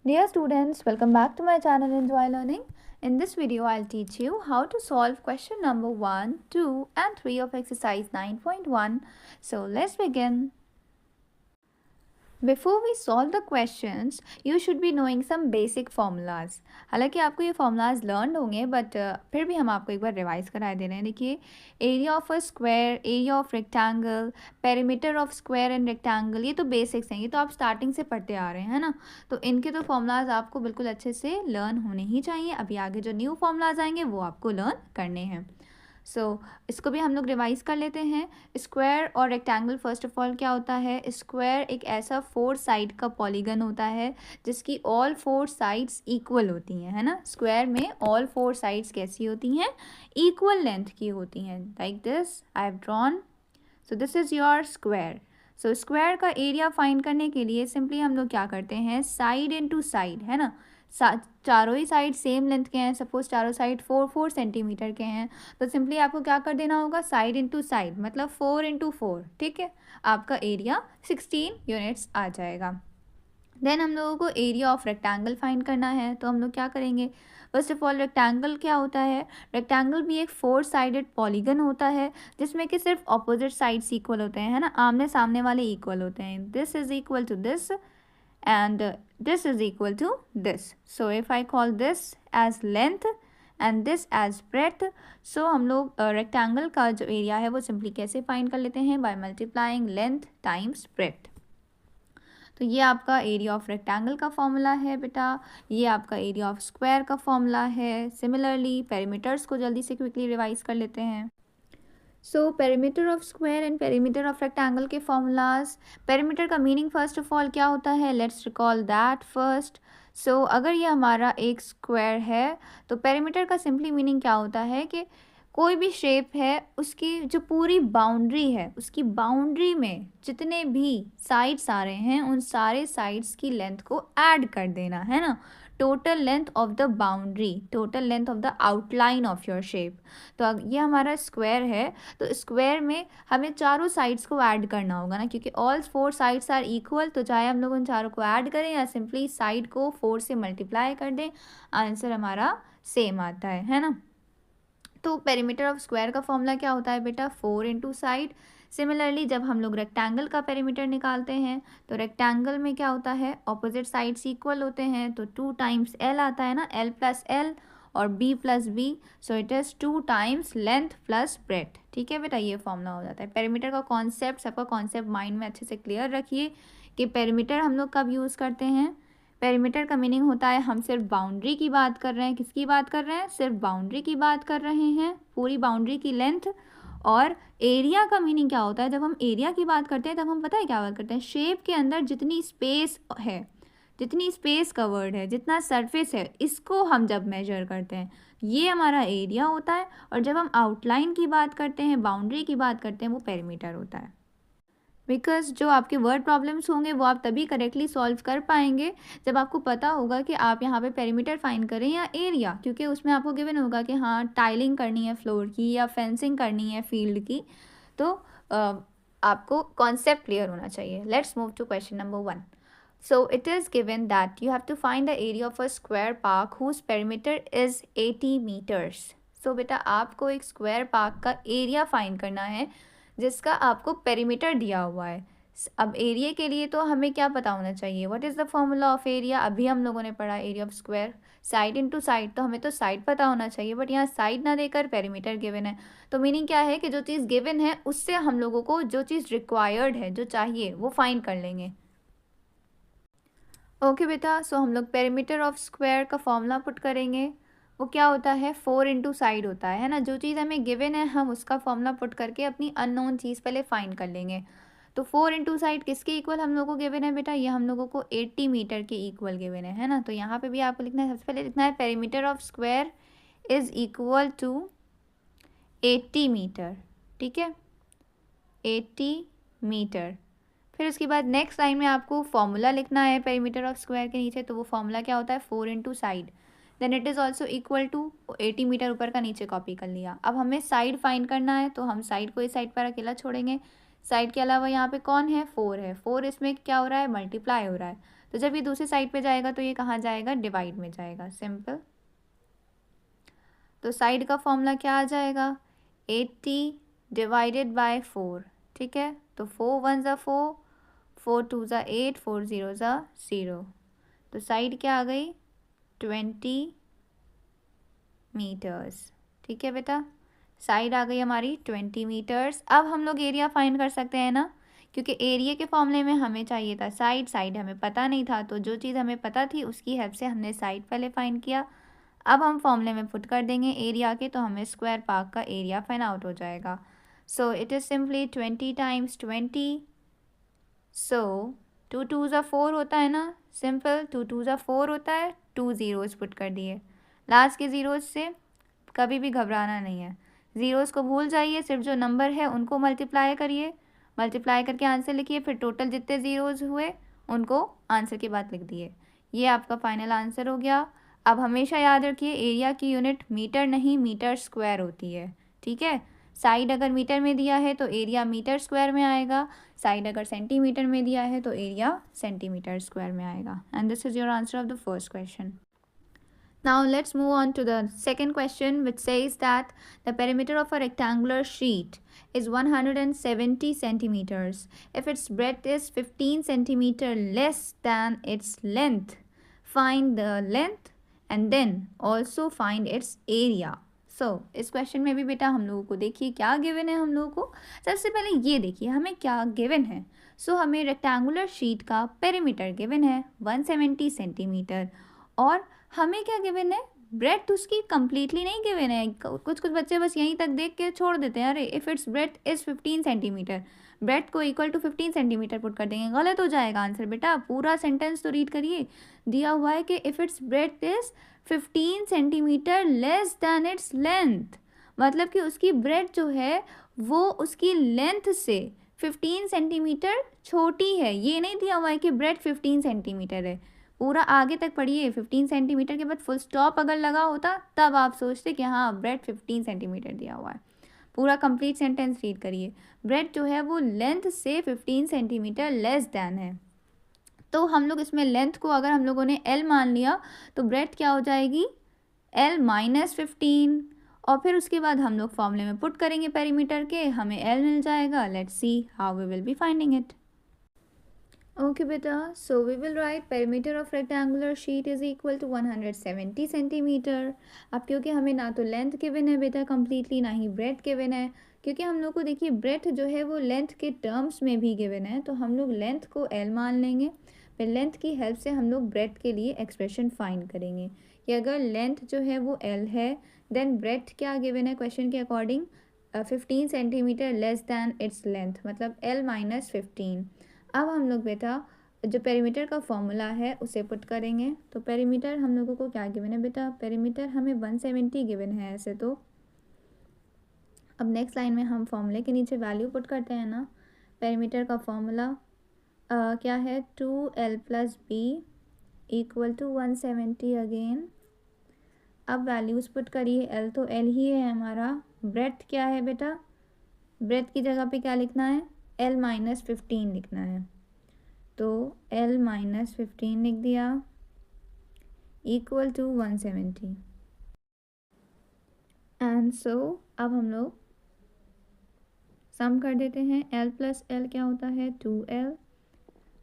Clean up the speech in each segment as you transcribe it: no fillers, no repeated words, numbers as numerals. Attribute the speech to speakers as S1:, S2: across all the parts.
S1: Dear students, welcome back to my channel Enjoy Learning. In this video, I'll teach you how to solve question number 1, 2 and 3 of exercise 9.1. So let's begin. Before we solve the questions, you should be knowing some basic formulas. हालांकि आपको ये formulas learned होंगे but फिर भी हम आपको एक बार revise करा दे रहे हैं. देखिए, area of a square, area of rectangle, perimeter of square and rectangle, ये तो बेसिक्स हैं, ये तो आप स्टार्टिंग से पढ़ते आ रहे हैं ना. तो इनके तो फॉर्मूलाज आपको बिल्कुल अच्छे से लर्न होने ही चाहिए. अभी आगे जो न्यू फॉर्मूलाज आएंगे वो आपको लर्न करने हैं. इसको भी हम लोग रिवाइज कर लेते हैं. स्क्वायर और रेक्टेंगल फर्स्ट ऑफ ऑल क्या होता है? स्क्वायर एक ऐसा 4 साइड का पॉलीगन होता है जिसकी ऑल 4 साइड्स इक्वल होती हैं, है ना. स्क्वायर में ऑल 4 साइड्स कैसी होती हैं? इक्वल लेंथ की होती हैं. Like this I have drawn. So this is your square. So square का एरिया फाइंड करने के लिए सिंपली हम लोग क्या करते हैं? साइड इनटू साइड, है ना. चारों ही साइड सेम लेंथ के हैं. सपोज चारों साइड 4 सेंटीमीटर के हैं, तो सिंपली आपको क्या कर देना होगा? साइड इनटू साइड, मतलब 4 इंटू 4. ठीक है, आपका एरिया 16 यूनिट्स आ जाएगा. देन हम लोगों को एरिया ऑफ रेक्टेंगल फाइंड करना है. तो हम लोग क्या करेंगे? फर्स्ट ऑफ ऑल, रेक्टेंगल क्या होता है? रेक्टेंगल भी एक 4 साइडेड पॉलीगन होता है जिसमें कि सिर्फ ऑपोजिट साइड्स इक्वल होते हैं, है ना. आमने सामने वाले इक्वल होते हैं. This is equal to this and this is equal to this. So if I call this as length and this as breadth, so हम लोग rectangle का जो area है वो simply कैसे find कर लेते हैं? By multiplying length times breadth. तो ये आपका एरिया ऑफ रेक्टेंगल का फॉर्मूला है बेटा. ये आपका एरिया ऑफ स्क्वायर का फॉर्मूला है. सिमिलरली पेरीमीटर्स को जल्दी से क्विकली रिवाइज कर लेते हैं. So perimeter of square and perimeter of rectangle के फॉर्मूलाज. पेरीमीटर का मीनिंग फर्स्ट ऑफ ऑल क्या होता है? Let's recall that first. So अगर ये हमारा एक स्क्वायर है तो पेरीमीटर का सिंपली मीनिंग क्या होता है कि कोई भी शेप है उसकी जो पूरी बाउंड्री है, उसकी बाउंड्री में जितने भी साइड्स आ रहे हैं उन सारे साइड्स की लेंथ को ऐड कर देना, है ना. Total length of the boundary, total length of the outline of your shape. तो ये हमारा स्क्वायर है, तो स्क्वायर में हमें चारों साइड्स को ऐड करना होगा ना, क्योंकि ऑल 4 साइड्स आर इक्वल. तो चाहे हम लोग उन चारों को ऐड करें या सिंपली साइड को 4 से मल्टीप्लाई कर दें, आंसर हमारा सेम आता है ना. तो पेरीमीटर ऑफ स्क्वायर का फॉर्मूला क्या होता है बेटा? 4 इंटू साइड. सिमिलरली जब हम लोग रेक्टेंगल का पेरीमीटर निकालते हैं तो रेक्टेंगल में क्या होता है? ऑपोजिट साइड्स इक्वल होते हैं, तो 2 टाइम्स एल आता है ना. एल प्लस एल और B plus B, so it is 2 times length plus breadth. ठीक है बेटा, ये फॉर्मूला हो जाता है. पेरीमीटर का कॉन्सेप्ट, सबका कॉन्सेप्ट माइंड में अच्छे से क्लियर रखिए कि पेरीमीटर हम लोग कब यूज़ करते हैं. पेरीमीटर का मीनिंग होता है हम सिर्फ बाउंड्री की बात कर रहे हैं. किसकी बात कर रहे हैं? सिर्फ बाउंड्री की बात कर रहे हैं, पूरी बाउंड्री की लेंथ. और एरिया का मीनिंग क्या होता है? जब हम एरिया की बात करते हैं तब हम पता है क्या बात करते हैं? शेप के अंदर जितनी स्पेस है, जितनी स्पेस कवर्ड है, जितना सरफेस है, इसको हम जब मेजर करते हैं ये हमारा एरिया होता है. और जब हम आउटलाइन की बात करते हैं, बाउंड्री की बात करते हैं, वो पेरीमीटर होता है. बिकॉज जो आपके वर्ड प्रॉब्लम्स होंगे वो आप तभी करेक्टली सॉल्व कर पाएंगे जब आपको पता होगा कि आप यहाँ पे पेरीमीटर फाइंड करें या एरिया, क्योंकि उसमें आपको गिवन होगा कि हाँ टाइलिंग करनी है फ्लोर की या फेंसिंग करनी है फील्ड की. तो आपको कॉन्सेप्ट क्लियर होना चाहिए. Let's move to question number 1. So it is given that you have to find the area of a square park whose perimeter is 80 meters. So बेटा आपको एक स्क्वायर पार्क का एरिया फाइंड करना है जिसका आपको पेरीमीटर दिया हुआ है. अब एरिया के लिए तो हमें क्या पता होना चाहिए? What is the formula of area? अभी हम लोगों ने पढ़ा area of square, side into side. तो हमें तो साइड पता होना चाहिए, बट यहाँ साइड ना देकर पेरीमीटर गिवन है. तो मीनिंग क्या है कि जो चीज़ गिवन है उससे हम लोगों को जो चीज़ रिक्वायर्ड है, जो चाहिए, वो फाइंड कर लेंगे. ओके बेटा, सो हम लोग पेरीमीटर ऑफ स्क्वायर का फॉर्मूला पुट करेंगे. वो क्या होता है? 4 इंटू साइड होता है ना. जो चीज़ हमें गिवन है हम उसका फॉर्मूला पुट करके अपनी अननोन चीज़ पहले फाइंड कर लेंगे. तो 4 इंटू साइड किसके इक्वल हम लोगों को गिवन है बेटा? ये हम लोगों को 80 मीटर के इक्वल गिवन है ना. तो यहाँ पे भी आपको लिखना है, सबसे पहले लिखना है perimeter of square is equal to 80 metre. ठीक है, 80 मीटर. फिर उसके बाद नेक्स्ट लाइन में आपको फॉर्मूला लिखना है पेरीमीटर ऑफ स्क्वायर के नीचे. तो वो फॉर्मूला क्या होता है? 4 into side. Then it is also equal to 80 metre ऊपर का नीचे कॉपी कर लिया. अब हमें साइड फाइंड करना है, तो हम साइड को इस साइड पर अकेला छोड़ेंगे. साइड के अलावा यहाँ पे कौन है? 4 है. 4 इसमें क्या हो रहा है? मल्टीप्लाई हो रहा है. तो जब ये दूसरी साइड पे जाएगा तो ये कहाँ जाएगा, डिवाइड में जाएगा, सिंपल। तो साइड का फॉर्मूला क्या आ जाएगा, 80 डिवाइडेड बाय 4, ठीक है। तो 4 1 ज़ा 4, 4 2 ज़ा 8, 4 0 ज़ा 0। तो साइड क्या आ गई, 20 मीटर्स, ठीक है बेटा। साइड आ गई हमारी 20 मीटर्स। अब हम लोग एरिया फाइंड कर सकते हैं ना, क्योंकि एरिया के फॉर्मूले में हमें चाहिए था साइड, साइड हमें पता नहीं था, तो जो चीज़ हमें पता थी उसकी हेल्प से हमने साइड पहले फाइंड किया। अब हम फॉर्मूले में पुट कर देंगे एरिया के, तो हमें स्क्वायर पार्क का एरिया फाइंड आउट हो जाएगा। सो इट इज़ सिंपली 20 टाइम्स 20। सो 2 2 ज़ा 4 होता है ना, सिंपल 2 2 ज़ा 4 होता है, 2 ज़ीरोज़ पुट कर दिए। लास्ट के ज़ीरोज़ से कभी भी घबराना नहीं है, ज़ीरोज़ को भूल जाइए, सिर्फ जो नंबर है उनको मल्टीप्लाई करिए, मल्टीप्लाई करके आंसर लिखिए, फिर टोटल जितने ज़ीरोज़ हुए उनको आंसर के बाद लिख दिए। ये आपका फाइनल आंसर हो गया। अब हमेशा याद रखिए एरिया की यूनिट मीटर नहीं मीटर स्क्वायर होती है, ठीक है। साइड अगर मीटर में दिया है तो एरिया मीटर स्क्वायर में आएगा, साइड अगर सेंटीमीटर में दिया है तो एरिया सेंटीमीटर स्क्वायर में आएगा। And this is your answer of the first question. Now let's move on to the second question, which says that the perimeter of a rectangular sheet is 170 centimeters. If its breadth is 15 centimeter less than its length, find the length and then also find its area. So इस question में भी बेटा हम लोगों को देखिए क्या given है। हम लोगों को सबसे पहले ये देखिए हमें क्या गिवन है। हमें रेक्टेंगुलर शीट का पेरीमीटर गिवन है 170 सेंटीमीटर, और हमें क्या गिवन है, ब्रेथ उसकी कंप्लीटली नहीं गिवन है। कुछ कुछ बच्चे बस यहीं तक देख के छोड़ देते हैं, अरे if it's breadth is 15 centimetre, breadth को इक्वल टू 15 सेंटीमीटर पुट कर देंगे, गलत हो जाएगा आंसर। बेटा पूरा सेंटेंस तो रीड करिए, दिया हुआ है कि if it's breadth is 15 centimetre less than its length, मतलब कि उसकी ब्रेथ जो है वो उसकी लेंथ से 15 सेंटीमीटर छोटी है। ये नहीं दिया हुआ है कि ब्रेथ 15 सेंटीमीटर है। पूरा आगे तक पढ़िए, 15 सेंटीमीटर के बाद फुल स्टॉप अगर लगा होता तब आप सोचते कि हाँ ब्रेथ 15 सेंटीमीटर दिया हुआ है। पूरा कंप्लीट सेंटेंस रीड करिए, ब्रेथ जो है वो लेंथ से 15 सेंटीमीटर लेस दैन है। तो हम लोग इसमें लेंथ को अगर हम लोगों ने L मान लिया तो ब्रेथ क्या हो जाएगी, L माइनस 15, और फिर उसके बाद हम लोग फॉर्मूले में पुट करेंगे पेरीमीटर के, हमें L मिल जाएगा। Let's see how we will be finding it. Okay बेटा, so we will write perimeter of rectangular sheet is equal to 170 centimeter. अब क्योंकि हमें ना तो लेंथ गिवन है बेटा कंप्लीटली, ना ही ब्रेथ गिवन है, क्योंकि हम लोग को देखिए ब्रेथ जो है वो लेंथ के टर्म्स में भी गिवन है, तो हम लोग लेंथ को L मान लेंगे, फिर लेंथ की हेल्प से हम लोग ब्रेथ के लिए एक्सप्रेशन फाइंड करेंगे कि अगर लेंथ जो है वो L है देन ब्रेथ क्या गिवन है क्वेश्चन के according, 15 centimetre less than its length, मतलब L माइनस 15। अब हम लोग बेटा जो पेरीमीटर का फॉर्मूला है उसे पुट करेंगे। तो पेरीमीटर हम लोगों को क्या गिवन है बेटा, पेरीमीटर हमें 170 गिवन है ऐसे तो। अब नेक्स्ट लाइन में हम फॉर्मूले के नीचे वैल्यू पुट करते हैं ना। पेरीमीटर का फॉर्मूला क्या है, 2L plus B equal to 170 again. अब वैल्यूज़ पुट करिए, L तो L ही है हमारा, ब्रेथ क्या है बेटा, ब्रेथ की जगह पे क्या लिखना है, L माइनस 15 लिखना है, तो L माइनस 15 लिख दिया इक्वल टू 170। एंड सो अब हम लोग सम कर देते हैं, L प्लस L क्या होता है, 2L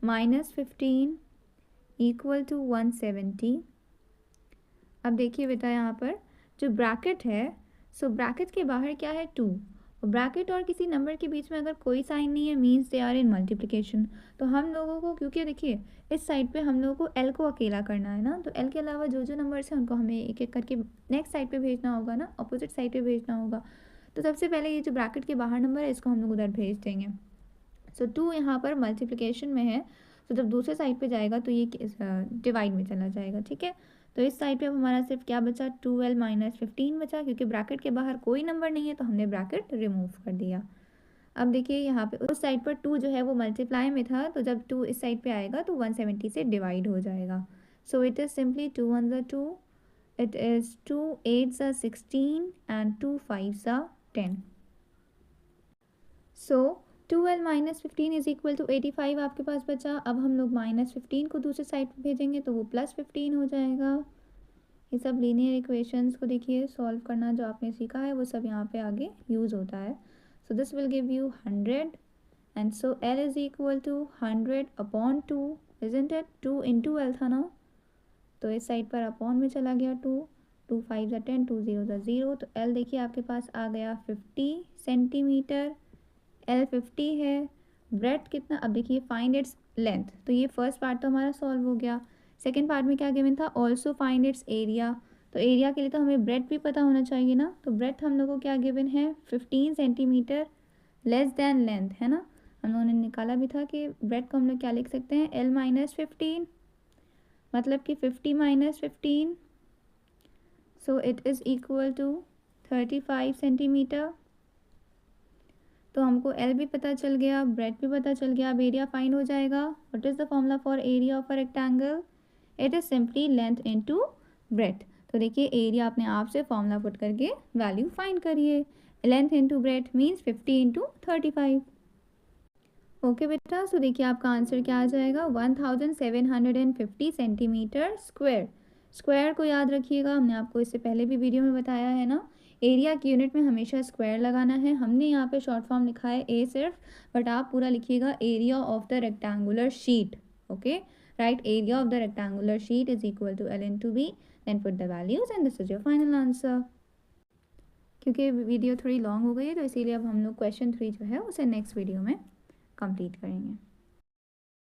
S1: माइनस 15 इक्वल टू 170। अब देखिए बेटा यहाँ पर जो ब्रैकेट है, सो ब्रैकेट के बाहर क्या है 2, और ब्रैकेट और किसी नंबर के बीच में अगर कोई साइन नहीं है means they are in multiplication. तो हम लोगों को क्योंकि देखिए इस साइड पे हम लोगों को L को अकेला करना है ना, तो L के अलावा जो जो नंबर्स हैं उनको हमें एक एक करके नेक्स्ट साइड पे भेजना होगा ना, अपोजिट साइड पे भेजना होगा। तो सबसे पहले ये जो ब्रैकेट के बाहर नंबर है इसको हम लोग उधर भेज देंगे। सो 2 यहाँ पर मल्टीप्लिकेशन में है, तो जब दूसरे साइड पे जाएगा तो ये डिवाइड में चला जाएगा, ठीक है। तो इस साइड पे अब हमारा सिर्फ क्या बचा, 2L माइनस 15 बचा, क्योंकि ब्रैकेट के बाहर कोई नंबर नहीं है तो हमने ब्रैकेट रिमूव कर दिया। अब देखिए यहाँ पे उस साइड पर 2 जो है वो मल्टीप्लाई में था, तो जब 2 इस साइड पे आएगा तो 170 से डिवाइड हो जाएगा। सो इट इज़ सिंपली 2 1 ज़ा 2, इट इज़ 2 8 ज़ा 16 एंड 2 5 ज़ा 10। So 2l minus 15 is equal to 85 आपके पास बचा। अब हम लोग -15 को दूसरे साइड पे भेजेंगे तो वो +15 हो जाएगा। ये सब लीनियर इक्वेशंस को देखिए सॉल्व करना जो आपने सीखा है वो सब यहाँ पे आगे यूज़ होता है। So this will give you 100 and so l is equal to 100/2 isn't it? 2 into l था ना, तो इस साइड पर अपॉन में चला गया 2, 2 5 ज़ा 10, 2 0 ज़ा 0, तो l देखिए आपके पास आ गया 50 सेंटीमीटर। l 50 है। ब्रेथ कितना? अब देखिए फाइंड इट्स लेंथ, तो ये फर्स्ट पार्ट तो हमारा सॉल्व हो गया। सेकेंड पार्ट में क्या गिवन था? Also find its area. तो एरिया के लिए तो हमें ब्रेथ भी पता होना चाहिए ना, तो ब्रेथ हम लोग को क्या गिवन है? 15 सेंटीमीटर लेस देन लेंथ, है ना। हम लोगों ने निकाला भी था कि ब्रेथ को हम लोग क्या लिख सकते हैं? l माइनस 15, मतलब कि 50 minus 15, so it is equal to 35 centimetre. तो हमको l भी पता चल गया, ब्रेथ भी पता चल गया। अब एरिया फाइंड हो जाएगा। What is the formula for area of a rectangle? It is simply length into breadth. तो देखिए एरिया अपने आप से फॉर्मूला पुट करके वैल्यू फाइंड करिए। Length into breadth means 50 into 35। Okay बेटा, सो देखिए आपका आंसर क्या आ जाएगा? 1750 सेंटीमीटर स्क्वायर। स्क्वायर को याद रखिएगा, हमने आपको इससे पहले भी वीडियो में बताया है ना। एरिया की यूनिट में हमेशा स्क्वायर लगाना है। हमने यहाँ पे शॉर्ट फॉर्म लिखा है ए सिर्फ, बट आप पूरा लिखिएगा area of the rectangular sheet. Okay, right, area of the rectangular sheet is equal to l into B, then put the values and this is your final answer. क्योंकि video थोड़ी long हो गई है तो इसीलिए अब हम लोग क्वेश्चन 3 जो है उसे नेक्स्ट वीडियो में कंप्लीट करेंगे।